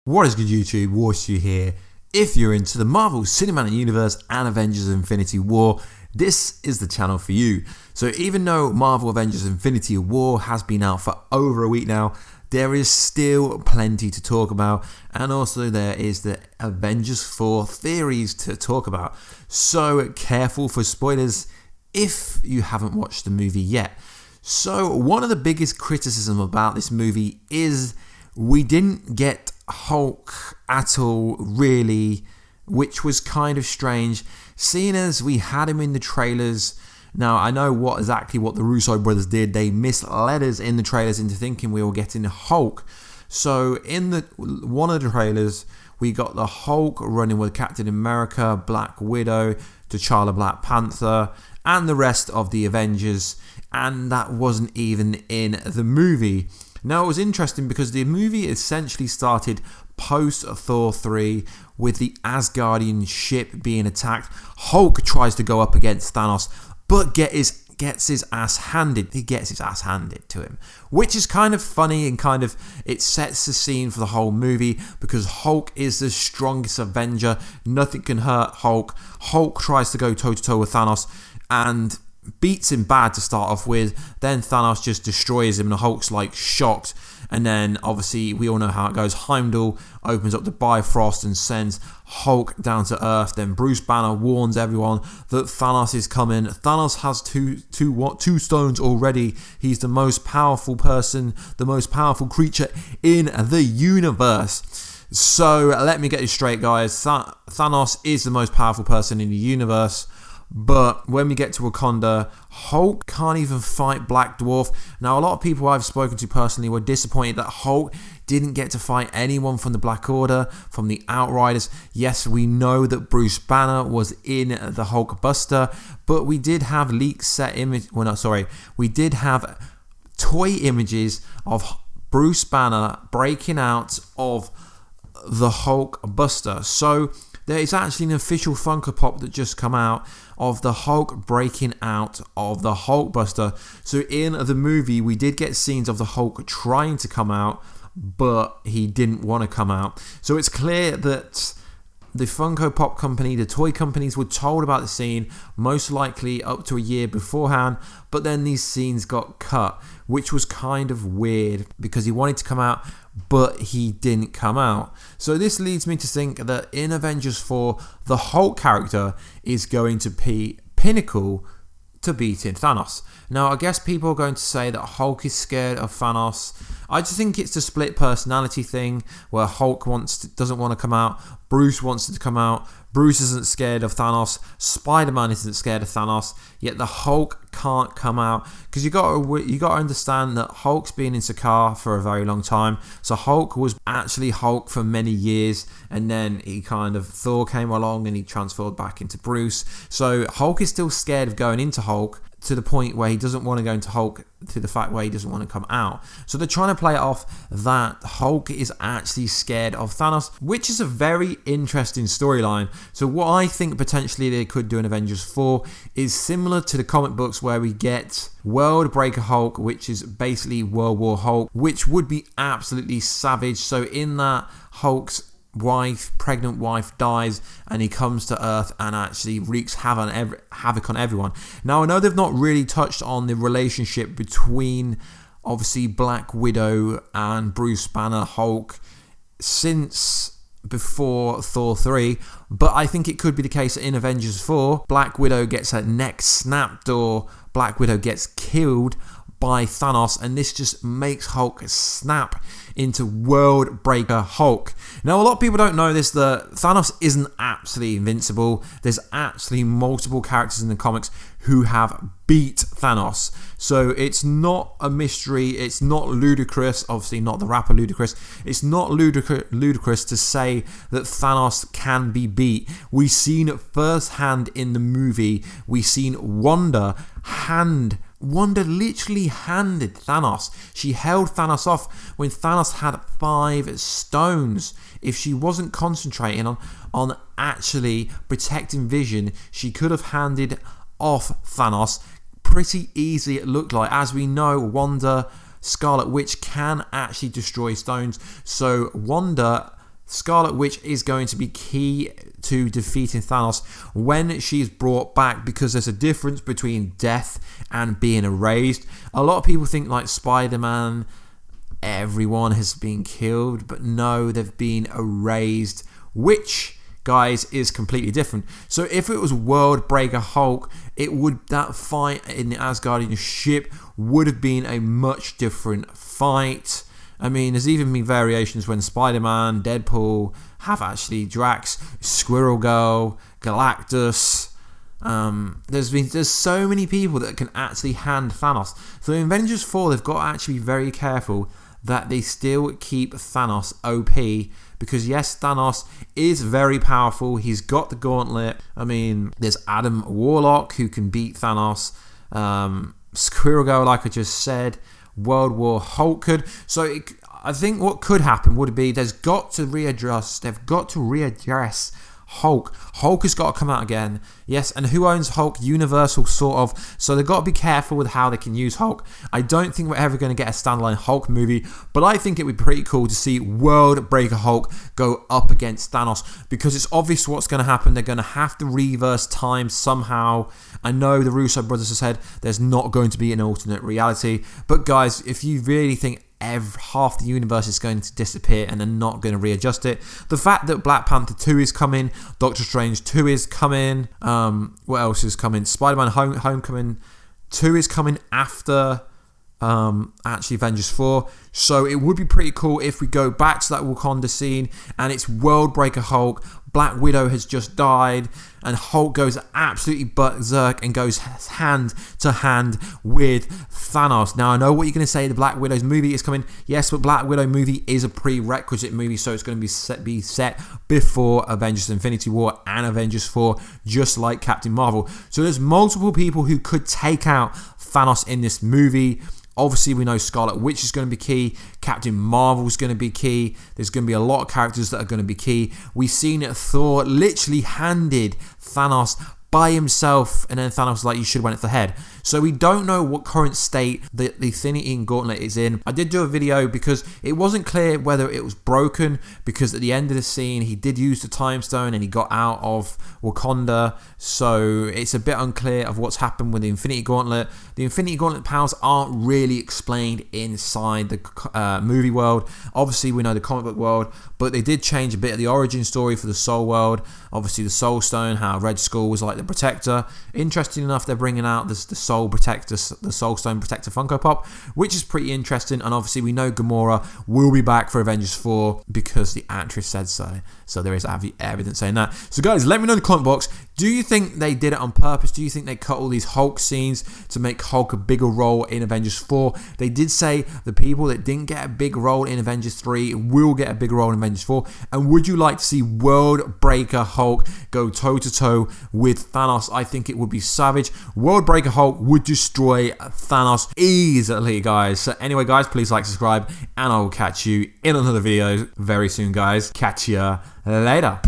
What is good, YouTube? Warstu here. If you're into the Marvel Cinematic Universe and Avengers Infinity War, this is the channel for you. So even though Marvel Avengers Infinity War has been out for over a week now, there is still plenty to talk about, and also there is the Avengers 4 theories to talk about. So careful for spoilers if you haven't watched the movie yet. So one of the biggest criticism about this movie is we didn't get Hulk at all, really, which was kind of strange, seeing as we had him in the trailers. Now, I know exactly what the Russo brothers did. They misled us in the trailers into thinking we were getting Hulk. So in one of the trailers, we got the Hulk running with Captain America, Black Widow, T'Challa, Black Panther, and the rest of the Avengers, and that wasn't even in the movie. Now, it was interesting because the movie essentially started post Thor 3 with the Asgardian ship being attacked. Hulk tries to go up against Thanos, but gets his ass handed. He gets his ass handed to him, which is kind of funny and it sets the scene for the whole movie because Hulk is the strongest Avenger. Nothing can hurt Hulk. Hulk tries to go toe to toe with Thanos and beats him bad to start off with. Then Thanos just destroys him and Hulk's like shocked. And then obviously we all know how it goes. Heimdall opens up the Bifrost and sends Hulk down to Earth. Then Bruce Banner warns everyone that Thanos is coming. Thanos has two stones already. He's the most powerful person, the most powerful creature in the universe. So let me get this straight, guys. Thanos is the most powerful person in the universe. But when we get to Wakanda, Hulk can't even fight Black Dwarf. Now, a lot of people I've spoken to personally were disappointed that Hulk didn't get to fight anyone from the Black Order, from the Outriders. Yes, we know that Bruce Banner was in the HULKBUSTER, but we did have we did have toy images of Bruce Banner breaking out of the HULKBUSTER. So there is actually an official Funko Pop that just come out of the Hulk breaking out of the HULKBUSTER. So in the movie, we did get scenes of the Hulk trying to come out, but he didn't want to come out. So it's clear that the Funko Pop company, the toy companies, were told about the scene most likely up to a year beforehand, but then these scenes got cut, which was kind of weird because he wanted to come out, but he didn't come out. So this leads me to think that in Avengers 4, the Hulk character is going to be pinnacle to beating Thanos. Now, I guess people are going to say that Hulk is scared of Thanos. I just think it's the split personality thing where Hulk doesn't want to come out, Bruce wants to come out, Bruce isn't scared of Thanos, Spider-Man isn't scared of Thanos, yet the Hulk can't come out because you got to understand that Hulk's been in Sakaar for a very long time. So Hulk was actually Hulk for many years, and then Thor came along and he transformed back into Bruce. So Hulk is still scared of going into Hulk, to the point where he doesn't want to go into Hulk, to the fact where he doesn't want to come out. So they're trying to play it off that Hulk is actually scared of Thanos, which is a very interesting storyline. So what I think potentially they could do in Avengers 4 is similar to the comic books where we get World Breaker Hulk, which is basically World War Hulk, which would be absolutely savage. So in that, Hulk's pregnant wife dies and he comes to Earth and actually wreaks havoc on everyone. Now, I know they've not really touched on the relationship between obviously Black Widow and Bruce Banner Hulk since before Thor 3, but I think it could be the case in Avengers 4. Black Widow gets her neck snapped or Black Widow gets killed by Thanos, and this just makes Hulk snap into World Breaker Hulk. Now, a lot of people don't know this, that Thanos isn't absolutely invincible. There's actually multiple characters in the comics who have beat Thanos. So it's not a mystery. It's not ludicrous. Obviously not the rapper Ludacris. It's not ludicrous to say that Thanos can be beat. We've seen it firsthand in the movie. We've seen Wanda literally handed Thanos. She held Thanos off when Thanos had 5 stones. If she wasn't concentrating on actually protecting Vision, she could have handed off Thanos pretty easy, it looked like. As we know, Wanda Scarlet Witch can actually destroy stones. So Wanda Scarlet Witch is going to be key to defeating Thanos when she's brought back, because there's a difference between death and being erased. A lot of people think like Spider-Man, everyone has been killed, but no, they've been erased, which, guys, is completely different. So if it was World Breaker Hulk, that fight in the Asgardian ship would have been a much different fight. I mean, there's even been variations when Spider-Man, Deadpool have actually Drax, Squirrel Girl, Galactus. There's so many people that can actually hand Thanos. So in Avengers 4, they've got to actually be very careful that they still keep Thanos OP, because yes, Thanos is very powerful. He's got the gauntlet. I mean, there's Adam Warlock who can beat Thanos. Squirrel Girl, like I just said. World War Hulk could. So I think what could happen would be they've got to readdress Hulk. Hulk has got to come out again. Yes, and who owns Hulk? Universal, sort of. So they've got to be careful with how they can use Hulk. I don't think we're ever going to get a standalone Hulk movie, but I think it would be pretty cool to see World Breaker Hulk go up against Thanos, because it's obvious what's going to happen. They're going to have to reverse time somehow. I know the Russo brothers have said there's not going to be an alternate reality, but guys, if you really think half the universe is going to disappear and they're not going to readjust it, the fact that Black Panther 2 is coming, Doctor Strange 2 is coming, what else is coming? Spider-Man Homecoming 2 is coming after actually Avengers 4. So it would be pretty cool if we go back to that Wakanda scene and it's World Breaker Hulk, Black Widow has just died, and Hulk goes absolutely berserk and goes hand to hand with Thanos. Now, I know what you're going to say, the Black Widow's movie is coming. Yes, but Black Widow movie is a prerequisite movie, so it's going to be set before Avengers Infinity War and Avengers 4, just like Captain Marvel. So there's multiple people who could take out Thanos in this movie. Obviously, we know Scarlet Witch is going to be key. Captain Marvel is going to be key. There's going to be a lot of characters that are going to be key. We've seen it. Thor literally handed Thanos by himself, and then Thanos was like, you should have went for the head. So we don't know what current state the Infinity Gauntlet is in. I did do a video because it wasn't clear whether it was broken, because at the end of the scene he did use the time stone and he got out of Wakanda, so it's a bit unclear of what's happened with the Infinity Gauntlet. The Infinity Gauntlet powers aren't really explained inside the movie world. Obviously we know the comic book world, but they did change a bit of the origin story for the Soul world. Obviously the Soul Stone, how Red Skull was like the protector. Interesting enough, they're bringing out the Soul Protector, the Soul Stone Protector Funko Pop, which is pretty interesting. And obviously we know Gamora will be back for Avengers 4 because the actress said so. So there is evidence saying that. So guys, let me know in the comment box, do you think they did it on purpose? Do you think they cut all these Hulk scenes to make Hulk a bigger role in Avengers 4? They did say the people that didn't get a big role in Avengers 3 will get a big role in Avengers 4. And would you like to see World Breaker Hulk go toe-to-toe with Thanos? I think it would be savage. World Breaker Hulk would destroy Thanos easily, guys. So anyway, guys, please like, subscribe, and I will catch you in another video very soon, guys. Catch ya later.